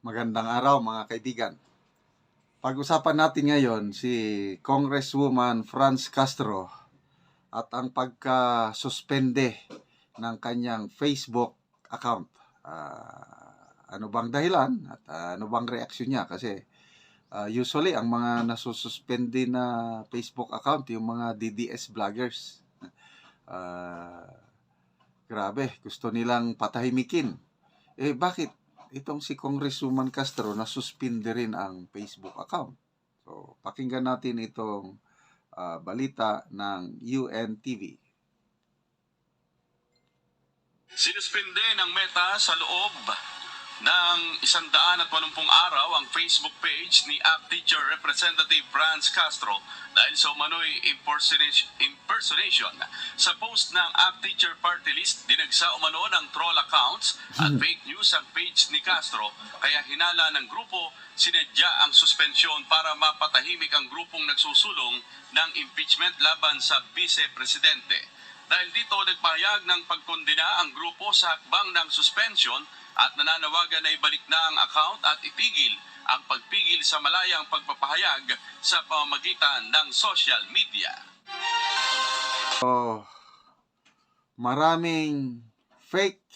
Magandang araw mga kaibigan. Pag-usapan natin ngayon si Congresswoman Franz Castro at ang pagka-suspende ng kanyang Facebook account. Ano bang dahilan at ano bang reaksyon niya? Kasi usually ang mga nasususpende na Facebook account yung mga DDS vloggers. Grabe, gusto nilang patahimikin. Bakit itong si Congresswoman Castro nasuspinde rin ang Facebook account? So, pakinggan natin itong balita ng UNTV. Sinuspinde ng Meta sa loob ng 180 araw ang Facebook page ni ACT Teacher Representative Franz Castro dahil sa umano'y impersonation. Sa post ng ACT Teacher Party List, dinagsa umano ng troll accounts at fake news ang page ni Castro, kaya hinala ng grupo sinadya ang suspensyon para mapatahimik ang grupong nagsusulong ng impeachment laban sa vice-presidente. Dahil dito, nagpahayag ng pagkondena ang grupo sa hakbang ng suspension at nananawagan na ibalik na ang account at itigil ang pagpigil sa malayang pagpapahayag sa pamamagitan ng social media. Maraming fake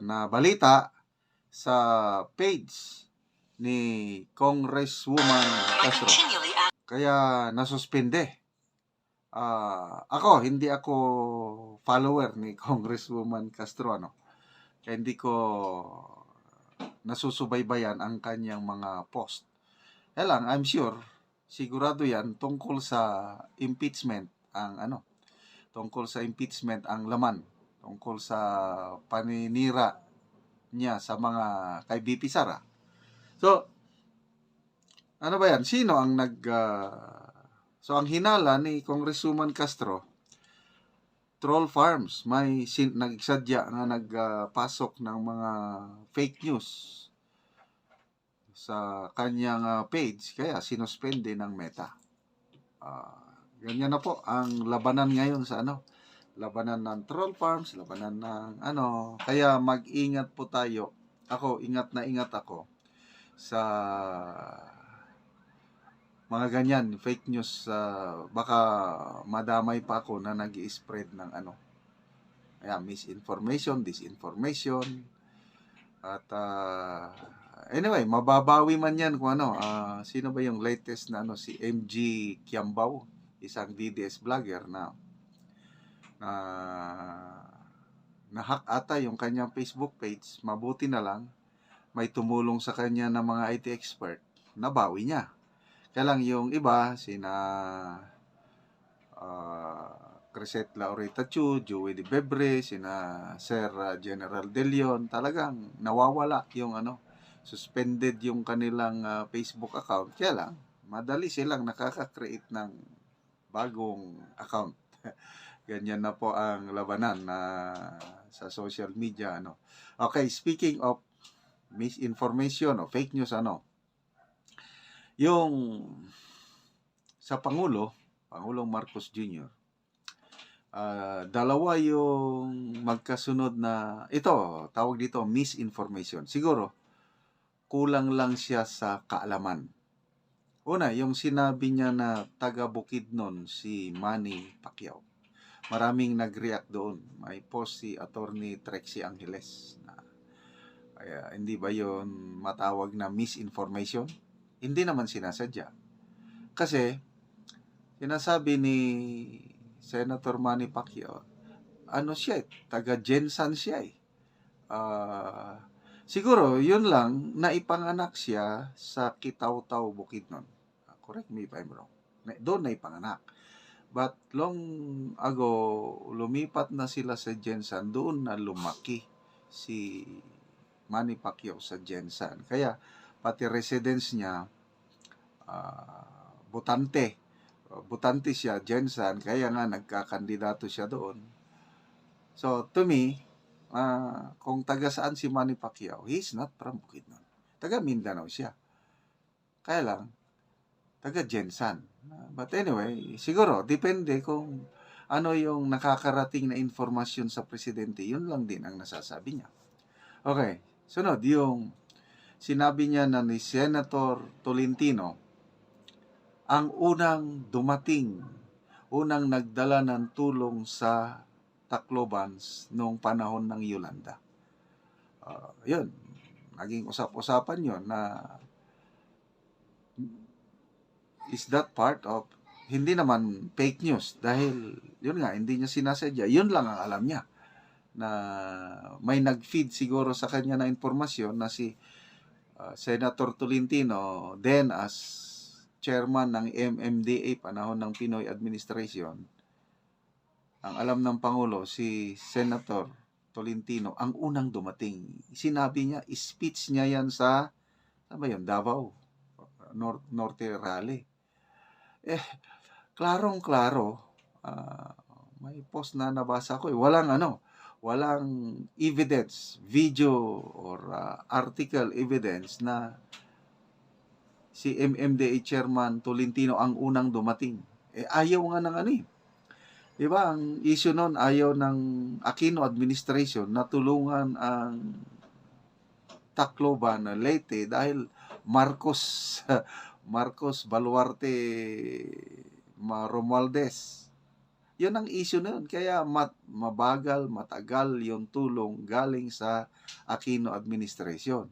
na balita sa page ni Congresswoman Castro. Kaya nasuspende. Hindi ako follower ni Congresswoman Castro, Kaya hindi ko nasusubaybayan ang kanyang mga post. Kaya lang, I'm sure, sigurado yan tungkol sa impeachment ang laman, tungkol sa paninira niya sa mga kay BP Sara. So, ano ba yan? Sino ang So, ang hinala ni Congresswoman Castro, troll farms, may nagsadya nga nagpasok ng mga fake news sa kanyang page, kaya sinuspende ng Meta. Ganyan na po ang labanan ngayon sa labanan ng troll farms, labanan ng kaya mag-ingat po tayo. Ingat ako sa mga ganyan, fake news, baka madamay pa ako na nag-i-spread ng misinformation, disinformation. At anyway, mababawi man yan kung sino ba yung latest na si MG Kiambao, isang DDS vlogger na hack ata yung kanyang Facebook page. Mabuti na lang may tumulong sa kanya ng mga IT expert, nabawi niya. Kaya lang yung iba, sina Crescent Laureta Chu, Joey De Bebre, sina Sir General De Leon, talagang nawawala yung suspended yung kanilang Facebook account. Kaya lang, madali silang nakaka-create ng bagong account. Ganyan na po ang labanan sa social media. Okay, speaking of misinformation o fake news, yung sa Pangulong Marcos Jr., dalawa yung magkasunod na, tawag dito misinformation. Siguro, kulang lang siya sa kaalaman. Una, yung sinabi niya na taga Bukidnon si Manny Pacquiao. Maraming nag-react doon. May post si Attorney Trexie Angeles. Kaya, hindi ba yun matawag na misinformation? Hindi naman sinasadya. Kasi, sinasabi ni Senator Manny Pacquiao, siya taga Jensan siya siguro, yun lang, naipanganak siya sa Kitaw-Taw, Bukidnon. Correct me if I'm wrong. Doon naipanganak. But long ago, lumipat na sila sa Jensan, doon na lumaki si Manny Pacquiao sa Jensan. Kaya, pati residence niya, butante siya, Jensan, kaya nga nagkakandidato siya doon. So, to me, kung taga saan si Manny Pacquiao, he's not from Bukidnon. Taga Mindanao siya. Kaya lang, taga Jensan. But anyway, siguro, depende kung ano yung nakakarating na informasyon sa presidente, yun lang din ang nasasabi niya. Okay, Sunod, yung sinabi niya na ni Senator Tolentino, ang unang dumating, unang nagdala ng tulong sa Tacloban noong panahon ng Yolanda. Yun, naging usap-usapan yun na is that part of, hindi naman fake news dahil yun nga, hindi niya sinasadya. Yun lang ang alam niya na may nag-feed siguro sa kanya na informasyon na si Senator Tolentino, then as chairman ng MMDA panahon ng Pinoy administration, ang alam ng Pangulo, si Senator Tolentino, ang unang dumating. Sinabi niya, speech niya yan sa, ano ba yun, Davao, Norte Rally. Klarong-klaro, may post na nabasa ko, walang evidence, video or article evidence na si MMDA Chairman Tolentino ang unang dumating. Ayaw nga ng ano eh. Diba, ang issue nun, ayaw ng Aquino administration na tulungan ang Tacloban, Leyte, dahil Marcos Baluarte Romualdez. Yun ang issue na yun. Kaya matagal yung tulong galing sa Aquino administration.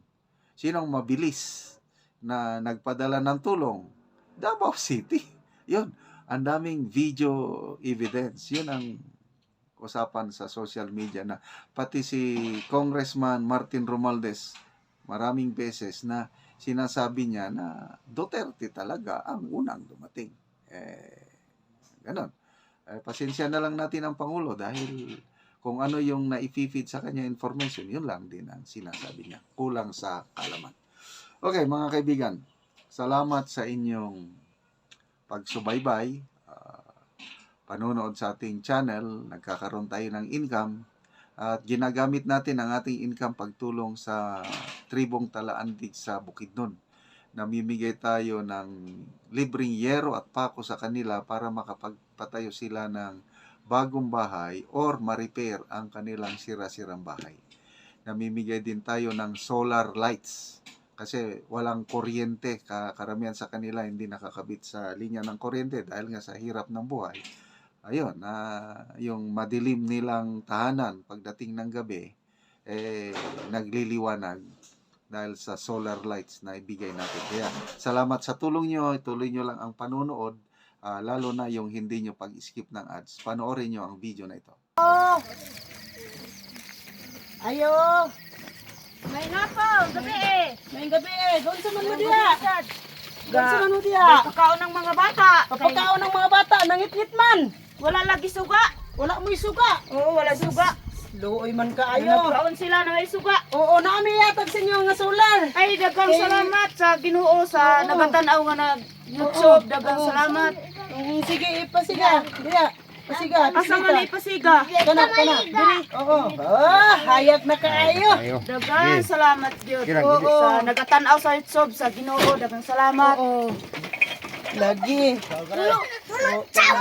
Sinong mabilis na nagpadala ng tulong? Davao City. Yun. Ang daming video evidence. Yun ang usapan sa social media na pati si Congressman Martin Romualdez maraming beses na sinasabi niya na Duterte talaga ang unang dumating. Ganon. Pasensya na lang natin ang Pangulo dahil kung ano yung na-feed sa kanya information, yun lang din ang sinasabi niya. Kulang sa kaalaman. Okay, mga kaibigan, salamat sa inyong pagsubaybay, panonood sa ating channel, nagkakaroon tayo ng income, at ginagamit natin ang ating income pagtulong sa tribong Talaandig sa Bukidnon. Namimigay tayo ng libreng yero at pako sa kanila para makapagpatayo sila ng bagong bahay or ma-repair ang kanilang sira-sirang bahay. Namimigay din tayo ng solar lights kasi walang kuryente. Karamihan sa kanila hindi nakakabit sa linya ng kuryente dahil nga sa hirap ng buhay. Ayun, yung madilim nilang tahanan pagdating ng gabi, nagliliwanag dahil sa solar lights na ibigay natin. Kaya salamat sa tulong nyo, ituloy nyo lang ang panonood, lalo na yung hindi nyo pag-skip ng ads. Panoorin nyo ang video na ito. Ayo! May napaw, gabi eh. May gabi eh! Doon sa Manudia! Doon sa May Manudia! pagkaon ng mga bata. Kapagkaon ng mga bata, nangit-ngit man! Wala lagi suga. Wala mo'y suga! Oo, wala suga. Luoy man kaayo! Nagkaon sila na may suga. Oo, nami yatag sa inyo nga solar! Ay, dagang salamat sa Ginoo sa nagatanaw nga nag YouTube. Dagang salamat. Sige, ipasiga! Diya! Pasiga! Asa nga na ipasiga. Kana! Diri! Oo! Hayag na kaayo! Dagang salamat Diyos. Sa nagatanaw sa YouTube sa Ginoo. Dagang salamat. Oo! Lagi!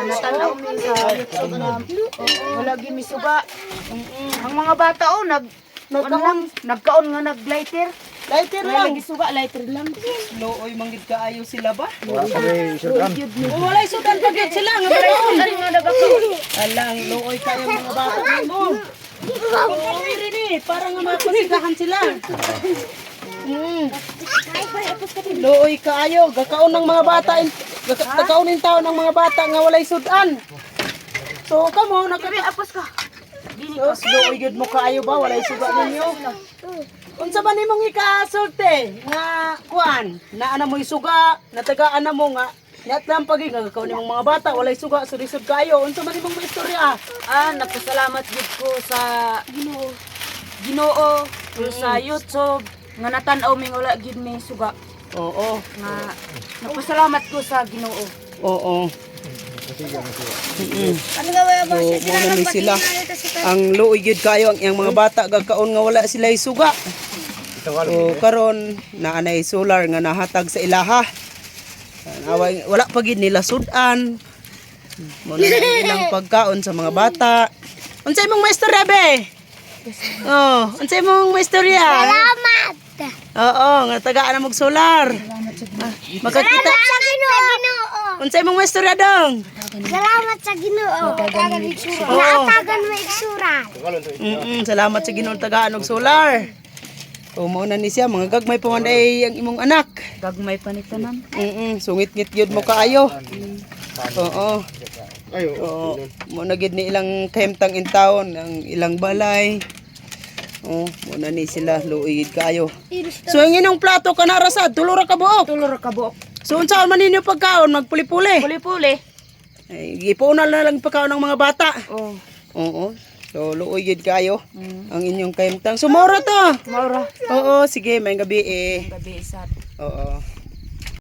Natanaw mi sa YouTube na wala gi mi suga. Ang mga bata nagkaon nga nag-lighter. Lighter Wala lang! lagi suga, lighter lang. Luoy manggid kaayo sila ba? Yun. Walay sudan pagit sila nga Wala meron! sudan nga nagakaon. Alang, luoy kayo mga bata mo. Oo, rin para nga mapasigahan sila. Luoy kayo, gakaon ng mga bata, gakaunin tao ng mga bata nga walay sudan. So, kamo, Gabi, apos ka. Sus, luoy gud mo kayo ba, walay sudan ninyo. Unsa ba nimong ikasulti nga kuan, na ana mo'y suga, natagaan na mo nga Yat lang pagi nga gakaon nimong mga bata walay suga surisod kayo. Unsa man imong istorya? Nagpasalamat gid ko sa Ginoo sa YouTube nga natan-aw mi nga wala gid mi suga. Oo. Nga nagpasalamat ko sa Ginoo. Oo. Ano nga ba So, mo na sila. Ang luoy gyud kayo ang iyang mga bata gakaon nga wala sila suga. So karon naanay solar nga nahatag sa ilaha. Wala pa gid nila sudan. Mo na lang ilang pagkaon sa mga bata. Unsa imong maestorya be? Oh, unsay mong maistorya? Salamat. Oo, nga tagaan na mog solar. Makakita. Salamat sa Ginoo. Unsay mong maistorya dong? Salamat sa Ginoo. Naatagan mo igsuran. Salamat sa Ginoo tagaan og solar. O mo na ni siya mga gagmay pa man day ang imong anak. Gagmay pa ni tanan. Sungit-ngit gyud mo kaayo. Oo. Oo. Mo na gid ni ilang kahimtang in town ang ilang balay. Oh, mo na ni sila luigid kaayo. So ang inong plato ka na rasad, tulo ra ka buok. Tulo ra ka buok. So unsaon man ninyo pagkaon magpuli-puli? Puli-puli. Ay gipunan na lang pagkaon ng mga bata. Oh. Oo. So luigid kayo ang inyong kahimtang. Sumora to. Maura. Oo, sige, may gabi eh. Gabi isat. Oo.